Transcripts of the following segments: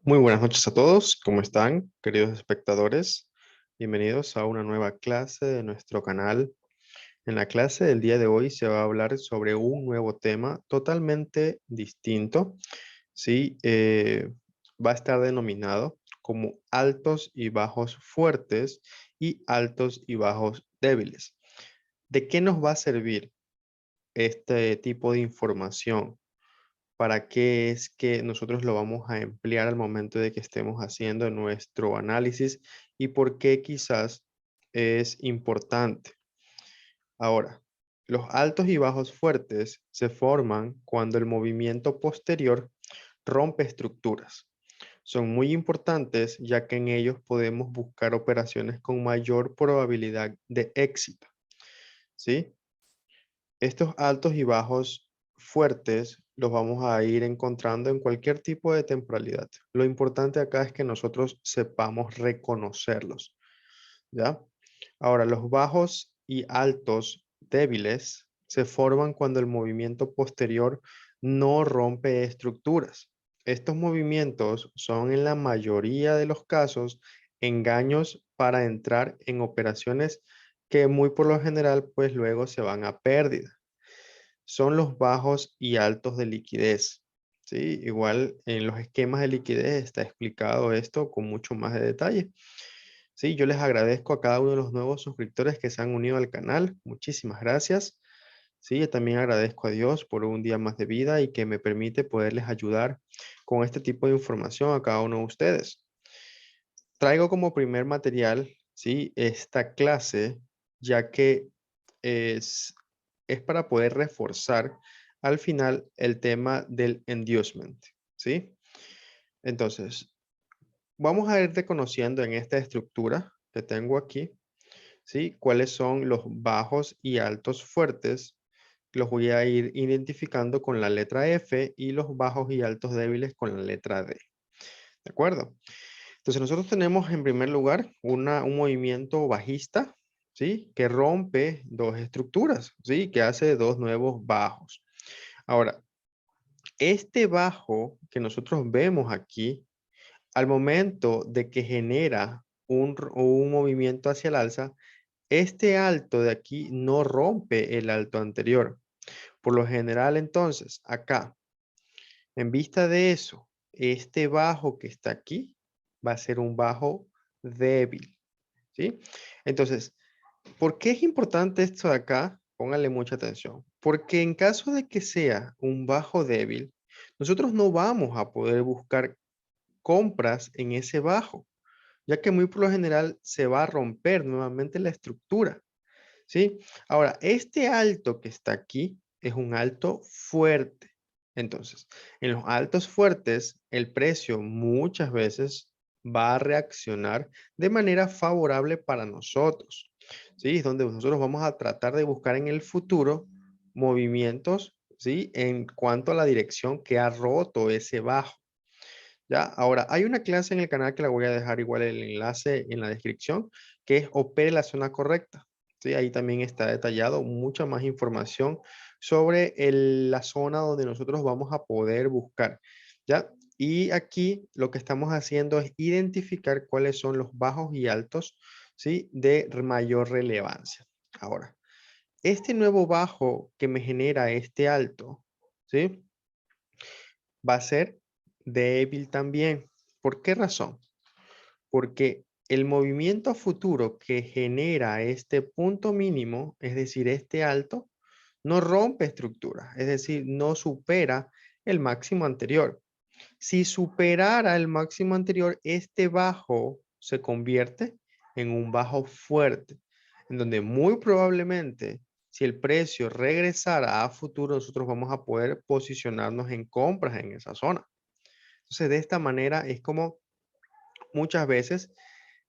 Muy buenas noches a todos, ¿cómo están, queridos espectadores? Bienvenidos a una nueva clase de nuestro canal. En la clase del día de hoy se va a hablar sobre un nuevo tema totalmente distinto, ¿sí? Va a estar denominado como altos y bajos fuertes y altos y bajos débiles. ¿De qué nos va a servir este tipo de información? ¿Para qué es que nosotros lo vamos a emplear al momento de que estemos haciendo nuestro análisis y por qué quizás es importante? Ahora, los altos y bajos fuertes se forman cuando el movimiento posterior rompe estructuras. Son muy importantes ya que en ellos podemos buscar operaciones con mayor probabilidad de éxito, ¿sí? Estos altos y bajos fuertes los vamos a ir encontrando en cualquier tipo de temporalidad. Lo importante acá es que nosotros sepamos reconocerlos, ¿ya? Ahora, los bajos y altos débiles se forman cuando el movimiento posterior no rompe estructuras. Estos movimientos son en la mayoría de los casos engaños para entrar en operaciones que muy por lo general pues luego se van a pérdida. Son los bajos y altos de liquidez. ¿Sí? Igual en los esquemas de liquidez está explicado esto con mucho más de detalle. Sí, yo les agradezco a cada uno de los nuevos suscriptores que se han unido al canal. Muchísimas gracias. Sí, yo también agradezco a Dios por un día más de vida y que me permite poderles ayudar con este tipo de información a cada uno de ustedes. Traigo como primer material, sí, esta clase, ya que es, es para poder reforzar al final el tema del inducement, ¿sí? Entonces, vamos a ir reconociendo en esta estructura que tengo aquí, ¿sí? Cuáles son los bajos y altos fuertes. Los voy a ir identificando con la letra F y los bajos y altos débiles con la letra D. ¿De acuerdo? Entonces nosotros tenemos en primer lugar un movimiento bajista, ¿sí? Que rompe dos estructuras, ¿sí? Que hace dos nuevos bajos. Ahora, este bajo que nosotros vemos aquí, al momento de que genera un movimiento hacia el alza, este alto de aquí no rompe el alto anterior. Por lo general, entonces, acá, en vista de eso, este bajo que está aquí va a ser un bajo débil, ¿sí? Entonces, ¿por qué es importante esto de acá? Póngale mucha atención. Porque en caso de que sea un bajo débil, nosotros no vamos a poder buscar compras en ese bajo, ya que muy por lo general se va a romper nuevamente la estructura, ¿sí? Ahora, este alto que está aquí es un alto fuerte. Entonces, en los altos fuertes, el precio muchas veces va a reaccionar de manera favorable para nosotros, ¿sí? Es donde nosotros vamos a tratar de buscar en el futuro movimientos, ¿sí? En cuanto a la dirección que ha roto ese bajo. ¿Ya? Ahora, hay una clase en el canal que la voy a dejar igual el enlace en la descripción, que es opere la zona correcta. ¿Sí? Ahí también está detallado mucha más información sobre la zona donde nosotros vamos a poder buscar. ¿Ya? Y aquí lo que estamos haciendo es identificar cuáles son los bajos y altos, ¿sí? De mayor relevancia. Ahora, este nuevo bajo que me genera este alto, ¿sí? Va a ser débil también. ¿Por qué razón? Porque el movimiento a futuro que genera este punto mínimo, es decir, este alto, no rompe estructura, es decir, no supera el máximo anterior. Si superara el máximo anterior, este bajo se convierte en un bajo fuerte, en donde muy probablemente, si el precio regresara a futuro, nosotros vamos a poder posicionarnos en compras en esa zona. Entonces, de esta manera es como muchas veces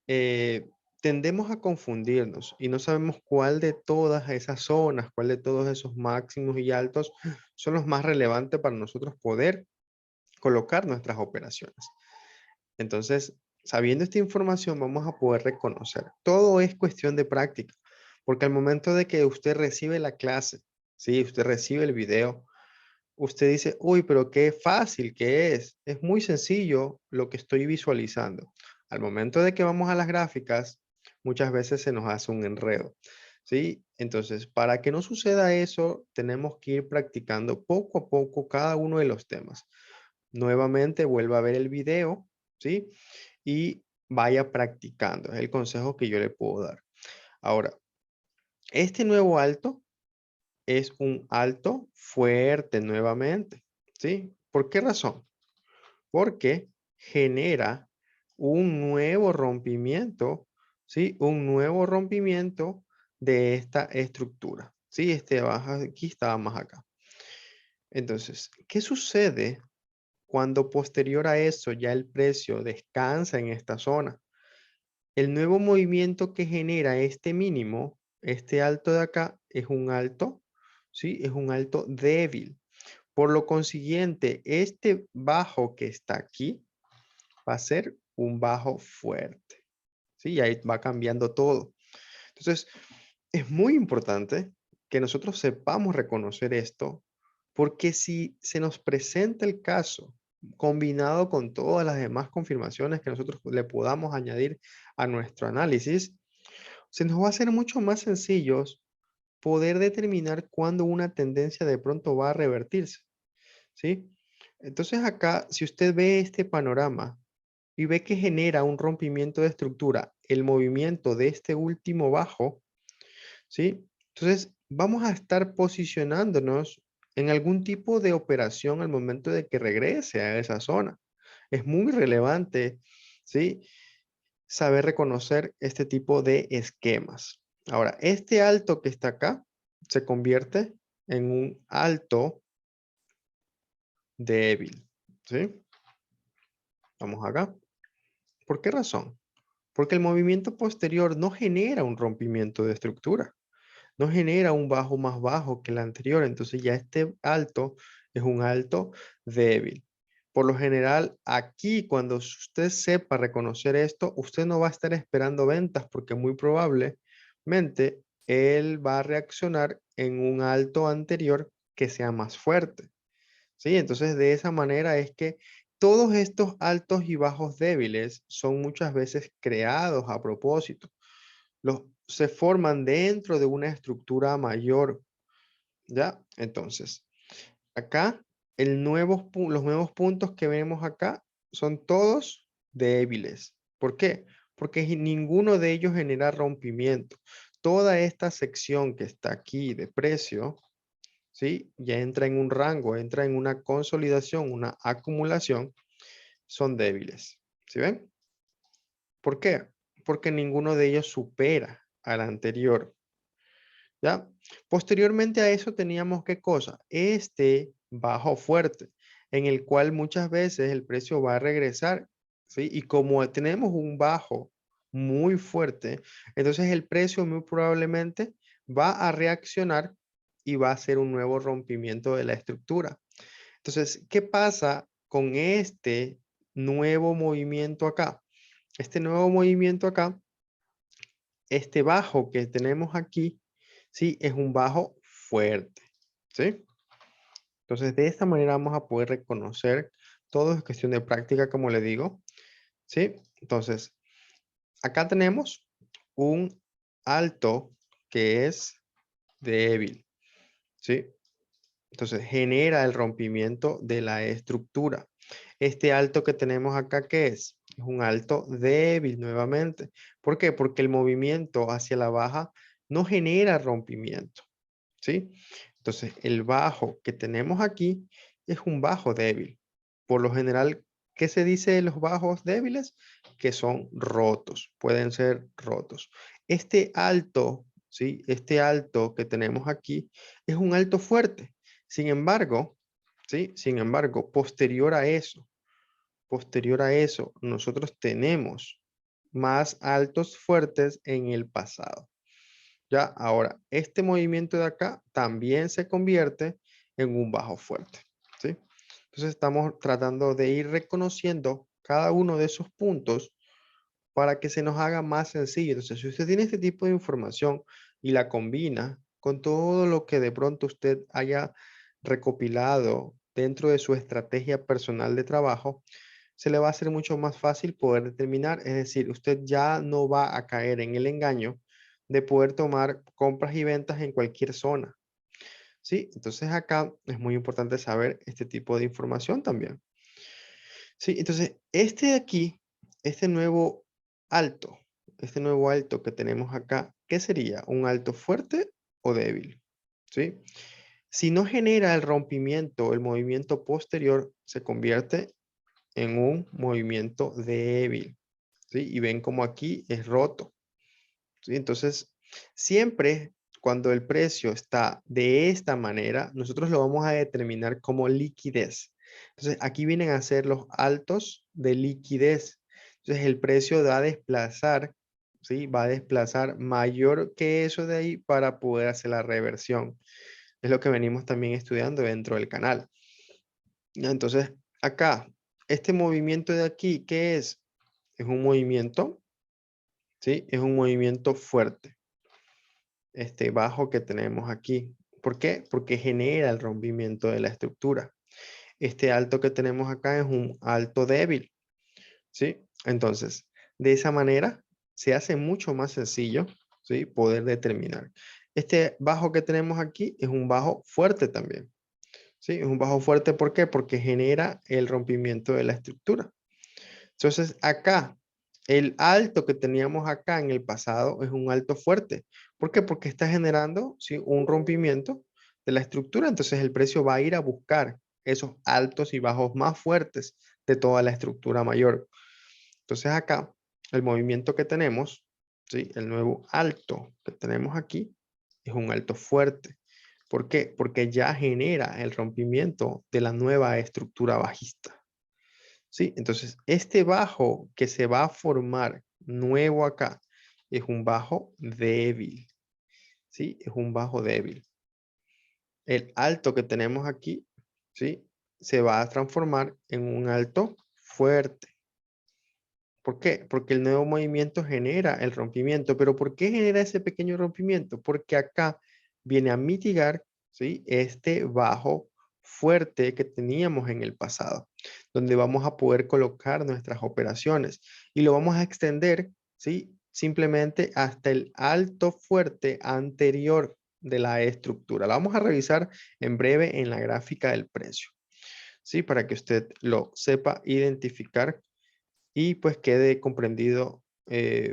eh, tendemos a confundirnos y no sabemos cuál de todas esas zonas, cuál de todos esos máximos y altos son los más relevantes para nosotros poder colocar nuestras operaciones. Entonces, sabiendo esta información, vamos a poder reconocer. Todo es cuestión de práctica, porque al momento de que usted recibe la clase, ¿sí? Usted recibe el video, usted dice, uy, pero qué fácil que es. Es muy sencillo lo que estoy visualizando. Al momento de que vamos a las gráficas, muchas veces se nos hace un enredo, ¿sí? Entonces, para que no suceda eso, tenemos que ir practicando poco a poco cada uno de los temas. Nuevamente, vuelva a ver el video, ¿sí? Y vaya practicando. Es el consejo que yo le puedo dar. Ahora, este nuevo alto es un alto fuerte nuevamente, ¿sí? ¿Por qué razón? Porque genera un nuevo rompimiento, ¿sí? Un nuevo rompimiento de esta estructura, ¿sí? Este baja aquí estaba más acá. Entonces, ¿qué sucede cuando posterior a eso ya el precio descansa en esta zona? El nuevo movimiento que genera este mínimo, este alto de acá, es un alto, ¿sí? Es un alto débil. Por lo consiguiente, este bajo que está aquí va a ser un bajo fuerte, ¿sí? Y ahí va cambiando todo. Entonces, es muy importante que nosotros sepamos reconocer esto, porque si se nos presenta el caso combinado con todas las demás confirmaciones que nosotros le podamos añadir a nuestro análisis, se nos va a hacer mucho más sencillo poder determinar cuándo una tendencia de pronto va a revertirse, ¿sí? Entonces acá, si usted ve este panorama y ve que genera un rompimiento de estructura, el movimiento de este último bajo, ¿sí? Entonces vamos a estar posicionándonos en algún tipo de operación al momento de que regrese a esa zona. Es muy relevante, ¿sí? Saber reconocer este tipo de esquemas. Ahora, este alto que está acá se convierte en un alto débil, ¿sí? Vamos acá. ¿Por qué razón? Porque el movimiento posterior no genera un rompimiento de estructura, no genera un bajo más bajo que el anterior, entonces ya este alto es un alto débil. Por lo general, aquí cuando usted sepa reconocer esto, usted no va a estar esperando ventas porque muy probablemente él va a reaccionar en un alto anterior que sea más fuerte. ¿Sí? Entonces, de esa manera es que todos estos altos y bajos débiles son muchas veces creados a propósito. Se forman dentro de una estructura mayor, ¿ya? Entonces, acá, los nuevos puntos que vemos acá son todos débiles. ¿Por qué? Porque ninguno de ellos genera rompimiento. Toda esta sección que está aquí de precio, ¿sí? Ya entra en un rango, entra en una consolidación, una acumulación, son débiles. ¿Sí ven? ¿Por qué? Porque ninguno de ellos supera al anterior. ¿Ya? Posteriormente a eso teníamos ¿qué cosa? Este bajo fuerte, en el cual muchas veces el precio va a regresar, ¿sí? Y como tenemos un bajo muy fuerte, entonces el precio muy probablemente va a reaccionar y va a hacer un nuevo rompimiento de la estructura. Entonces, ¿qué pasa con este nuevo movimiento acá? Este nuevo movimiento acá, este bajo que tenemos aquí, ¿sí? Es un bajo fuerte, ¿sí? Entonces, de esta manera vamos a poder reconocer, todo es cuestión de práctica, como le digo, ¿sí? Entonces, acá tenemos un alto que es débil, ¿sí? Entonces, genera el rompimiento de la estructura. Este alto que tenemos acá, ¿qué es? Es un alto débil nuevamente. ¿Por qué? Porque el movimiento hacia la baja no genera rompimiento, ¿sí? Entonces, el bajo que tenemos aquí es un bajo débil. Por lo general, ¿qué se dice de los bajos débiles? Que son rotos, pueden ser rotos. Este alto, ¿sí? Este alto que tenemos aquí es un alto fuerte. Sin embargo, ¿sí? Sin embargo, posterior a eso, nosotros tenemos más altos fuertes en el pasado. Ya, ahora, este movimiento de acá también se convierte en un bajo fuerte, ¿sí? Entonces estamos tratando de ir reconociendo cada uno de esos puntos para que se nos haga más sencillo. Entonces, si usted tiene este tipo de información y la combina con todo lo que de pronto usted haya recopilado dentro de su estrategia personal de trabajo, se le va a hacer mucho más fácil poder determinar. Es decir, usted ya no va a caer en el engaño de poder tomar compras y ventas en cualquier zona. ¿Sí? Entonces acá es muy importante saber este tipo de información también. Sí, entonces este de aquí, este nuevo alto, este nuevo alto que tenemos acá, ¿qué sería? ¿Un alto fuerte o débil? ¿Sí? Si no genera el rompimiento, el movimiento posterior se convierte en un movimiento débil. ¿Sí? Y ven como aquí es roto. ¿Sí? Entonces, siempre cuando el precio está de esta manera, nosotros lo vamos a determinar como liquidez. Entonces, aquí vienen a ser los altos de liquidez. Entonces, el precio va a desplazar, ¿sí? Va a desplazar mayor que eso de ahí para poder hacer la reversión. Es lo que venimos también estudiando dentro del canal. Entonces, acá, este movimiento de aquí, ¿qué es? Es un movimiento, ¿sí? Es un movimiento fuerte. Este bajo que tenemos aquí. ¿Por qué? Porque genera el rompimiento de la estructura. Este alto que tenemos acá es un alto débil, ¿sí? Entonces, de esa manera se hace mucho más sencillo, ¿sí? Poder determinar. Este bajo que tenemos aquí es un bajo fuerte también, ¿sí? Es un bajo fuerte, ¿por qué? Porque genera el rompimiento de la estructura. Entonces, acá, el alto que teníamos acá en el pasado es un alto fuerte. ¿Por qué? Porque está generando, ¿sí? Un rompimiento de la estructura. Entonces, el precio va a ir a buscar esos altos y bajos más fuertes de toda la estructura mayor. Entonces, acá, el movimiento que tenemos, ¿sí? El nuevo alto que tenemos aquí es un alto fuerte. ¿Por qué? Porque ya genera el rompimiento de la nueva estructura bajista. Sí, entonces este bajo que se va a formar nuevo acá es un bajo débil. Sí, es un bajo débil. El alto que tenemos aquí, sí, se va a transformar en un alto fuerte. ¿Por qué? Porque el nuevo movimiento genera el rompimiento. ¿Pero por qué genera ese pequeño rompimiento? Porque acá viene a mitigar, ¿sí? Este bajo fuerte que teníamos en el pasado, donde vamos a poder colocar nuestras operaciones y lo vamos a extender, ¿sí? Simplemente hasta el alto fuerte anterior de la estructura. La vamos a revisar en breve en la gráfica del precio, ¿sí? Para que usted lo sepa identificar y pues quede comprendido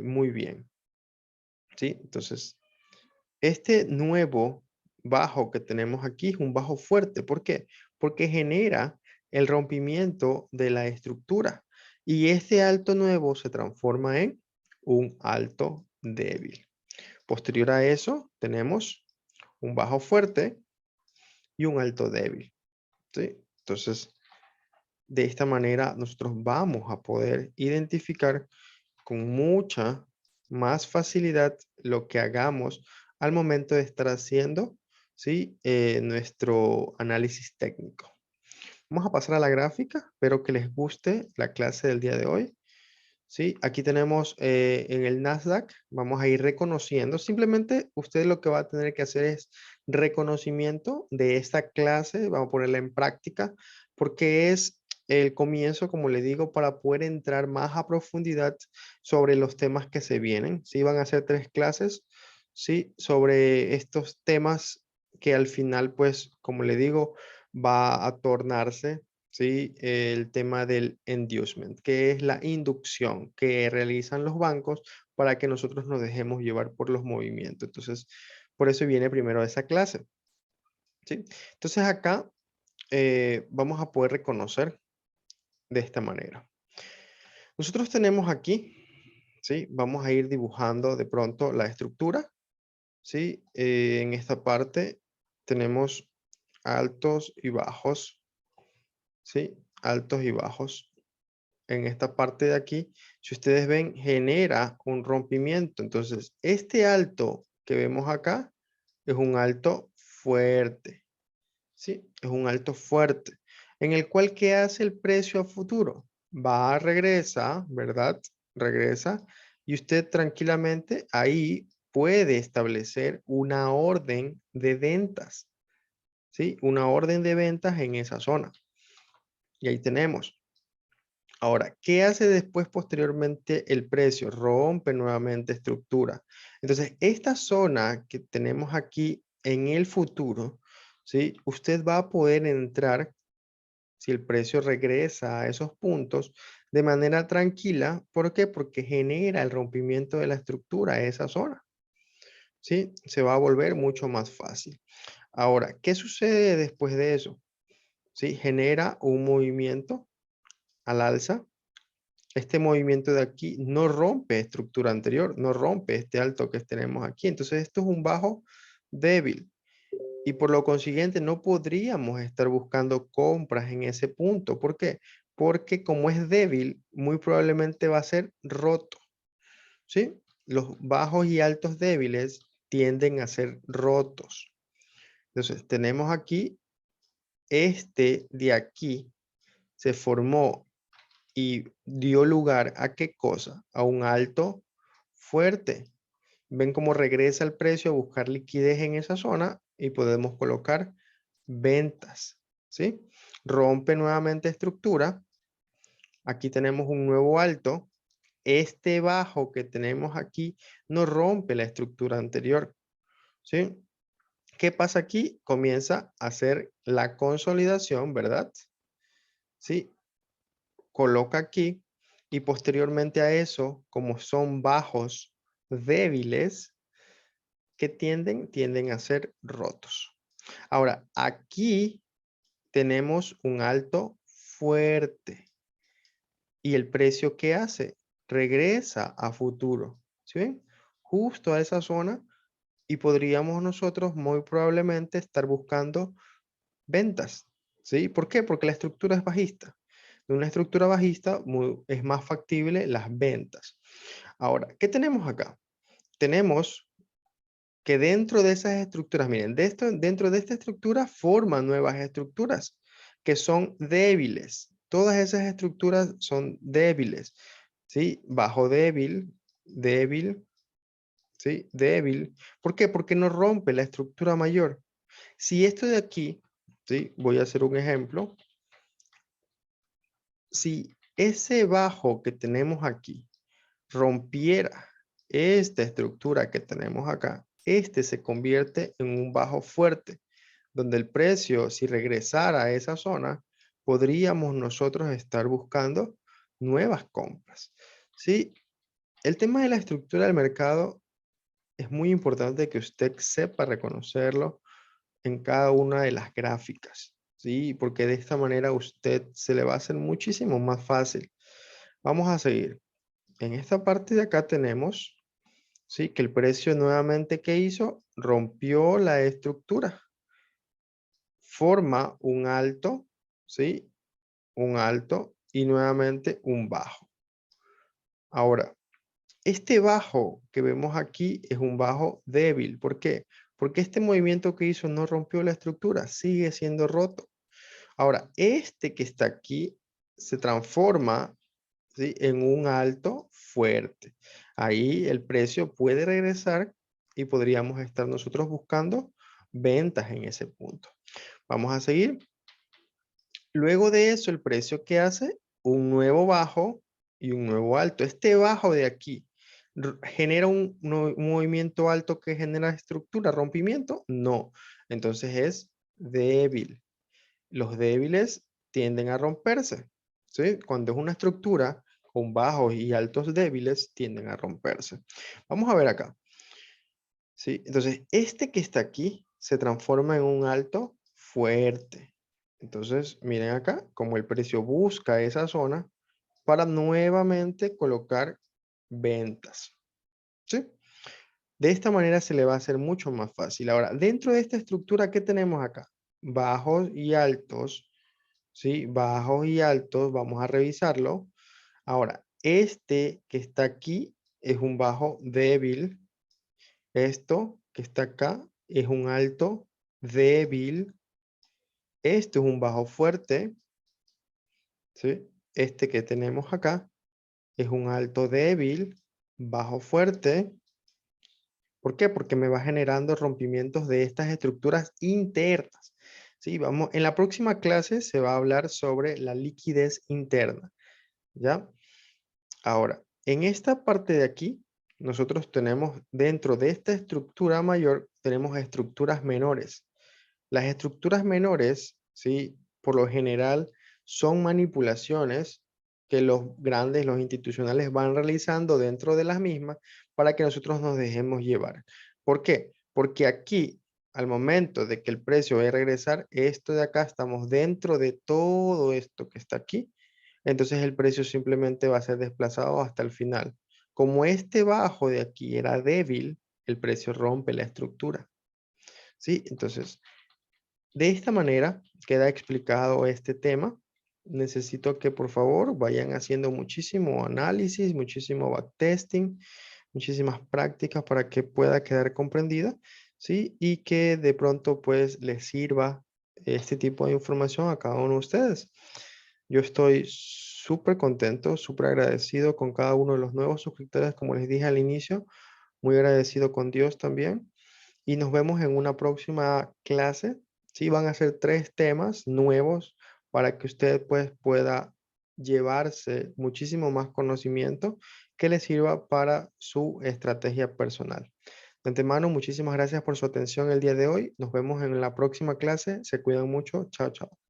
muy bien, ¿sí? Entonces, este nuevo bajo que tenemos aquí es un bajo fuerte. ¿Por qué? Porque genera el rompimiento de la estructura y este alto nuevo se transforma en un alto débil. Posterior a eso, tenemos un bajo fuerte y un alto débil, ¿sí? Entonces, de esta manera nosotros vamos a poder identificar con mucha más facilidad lo que hagamos al momento de estar haciendo, ¿sí? Nuestro análisis técnico. Vamos a pasar a la gráfica. Espero que les guste la clase del día de hoy. ¿Sí? Aquí tenemos en el Nasdaq, vamos a ir reconociendo. Simplemente usted lo que va a tener que hacer es reconocimiento de esta clase. Vamos a ponerla en práctica porque es el comienzo, como le digo, para poder entrar más a profundidad sobre los temas que se vienen. Sí, van a ser 3 clases, sí, sobre estos temas que al final, pues, como le digo, va a tornarse, ¿sí? El tema del inducement, que es la inducción que realizan los bancos para que nosotros nos dejemos llevar por los movimientos. Entonces, por eso viene primero esa clase, ¿sí? Entonces acá vamos a poder reconocer de esta manera. Nosotros tenemos aquí, ¿sí? Vamos a ir dibujando de pronto la estructura, ¿sí? En esta parte tenemos altos y bajos, ¿sí? Altos y bajos. En esta parte de aquí, si ustedes ven, genera un rompimiento. Entonces, este alto que vemos acá es un alto fuerte, ¿sí? Es un alto fuerte, en el cual, ¿qué hace el precio a futuro? Va, regresa, ¿verdad? Regresa, y usted tranquilamente ahí puede establecer una orden de ventas, ¿sí? Una orden de ventas en esa zona. Y ahí tenemos. Ahora, ¿qué hace después posteriormente el precio? Rompe nuevamente estructura. Entonces, esta zona que tenemos aquí en el futuro, ¿sí? Usted va a poder entrar si el precio regresa a esos puntos de manera tranquila. ¿Por qué? Porque genera el rompimiento de la estructura de esa zona, ¿sí? Se va a volver mucho más fácil. Ahora, ¿qué sucede después de eso? ¿Sí? Genera un movimiento al alza. Este movimiento de aquí no rompe estructura anterior, no rompe este alto que tenemos aquí. Entonces, esto es un bajo débil. Y por lo consiguiente, no podríamos estar buscando compras en ese punto. ¿Por qué? Porque como es débil, muy probablemente va a ser roto, ¿sí? Los bajos y altos débiles tienden a ser rotos. Entonces, tenemos aquí, este de aquí se formó y dio lugar a qué cosa? A un alto fuerte. Ven cómo regresa el precio a buscar liquidez en esa zona y podemos colocar ventas, ¿sí? Rompe nuevamente estructura. Aquí tenemos un nuevo alto. Este bajo que tenemos aquí no rompe la estructura anterior, ¿sí? ¿Qué pasa aquí? Comienza a hacer la consolidación, ¿verdad? ¿Sí? Coloca aquí y posteriormente a eso, como son bajos débiles que tienden a ser rotos. Ahora, aquí tenemos un alto fuerte. ¿Y el precio qué hace? Regresa a futuro. ¿Sí ven? Justo a esa zona y podríamos nosotros muy probablemente estar buscando ventas. ¿Sí? ¿Por qué? Porque la estructura es bajista. De una estructura bajista es más factible las ventas. Ahora, ¿qué tenemos acá? Tenemos que dentro de esas estructuras, miren, dentro de esta estructura forman nuevas estructuras que son débiles. Todas esas estructuras son débiles, ¿sí? Bajo débil, débil, ¿sí? Débil. ¿Por qué? Porque no rompe la estructura mayor. Si esto de aquí, ¿sí? Voy a hacer un ejemplo. Si ese bajo que tenemos aquí rompiera esta estructura que tenemos acá, este se convierte en un bajo fuerte, donde el precio, si regresara a esa zona, podríamos nosotros estar buscando nuevas compras. Sí, el tema de la estructura del mercado es muy importante que usted sepa reconocerlo en cada una de las gráficas, ¿sí? Porque de esta manera usted se le va a hacer muchísimo más fácil. Vamos a seguir. En esta parte de acá tenemos, ¿sí? Que el precio nuevamente que hizo, rompió la estructura. Forma un alto, ¿sí? Un alto y nuevamente un bajo. Ahora, este bajo que vemos aquí es un bajo débil. ¿Por qué? Porque este movimiento que hizo no rompió la estructura, sigue siendo roto. Ahora, este que está aquí se transforma, ¿sí? En un alto fuerte. Ahí el precio puede regresar y podríamos estar nosotros buscando ventas en ese punto. Vamos a seguir. Luego de eso, el precio que hace un nuevo bajo y un nuevo alto. Este bajo de aquí genera un movimiento alto que genera estructura, rompimiento. No, entonces es débil. Los débiles tienden a romperse, ¿sí? Cuando es una estructura con bajos y altos débiles, tienden a romperse. Vamos a ver acá, ¿sí? Entonces, este que está aquí se transforma en un alto fuerte. Entonces, miren acá, como el precio busca esa zona para nuevamente colocar ventas, ¿sí? De esta manera se le va a hacer mucho más fácil. Ahora, dentro de esta estructura, ¿qué tenemos acá? Bajos y altos, ¿sí? Bajos y altos, vamos a revisarlo. Ahora, este que está aquí es un bajo débil. Esto que está acá es un alto débil. Esto es un bajo fuerte, ¿sí? Este que tenemos acá es un alto débil, bajo fuerte. ¿Por qué? Porque me va generando rompimientos de estas estructuras internas. Sí, vamos, en la próxima clase se va a hablar sobre la liquidez interna, ¿ya? Ahora, en esta parte de aquí, nosotros tenemos dentro de esta estructura mayor, tenemos estructuras menores. Las estructuras menores, ¿sí? Por lo general, son manipulaciones que los grandes, los institucionales van realizando dentro de las mismas para que nosotros nos dejemos llevar. ¿Por qué? Porque aquí, al momento de que el precio va a regresar, esto de acá, estamos dentro de todo esto que está aquí, entonces el precio simplemente va a ser desplazado hasta el final. Como este bajo de aquí era débil, el precio rompe la estructura, ¿sí? Entonces, de esta manera queda explicado este tema. Necesito que por favor vayan haciendo muchísimo análisis, muchísimo backtesting, muchísimas prácticas para que pueda quedar comprendida, ¿sí? Y que de pronto pues les sirva este tipo de información a cada uno de ustedes. Yo estoy súper contento, súper agradecido con cada uno de los nuevos suscriptores, como les dije al inicio, muy agradecido con Dios también. Y nos vemos en una próxima clase. Sí, van a ser 3 temas nuevos para que usted pues pueda llevarse muchísimo más conocimiento que le sirva para su estrategia personal. De antemano, muchísimas gracias por su atención el día de hoy. Nos vemos en la próxima clase. Se cuidan mucho. Chao, chao.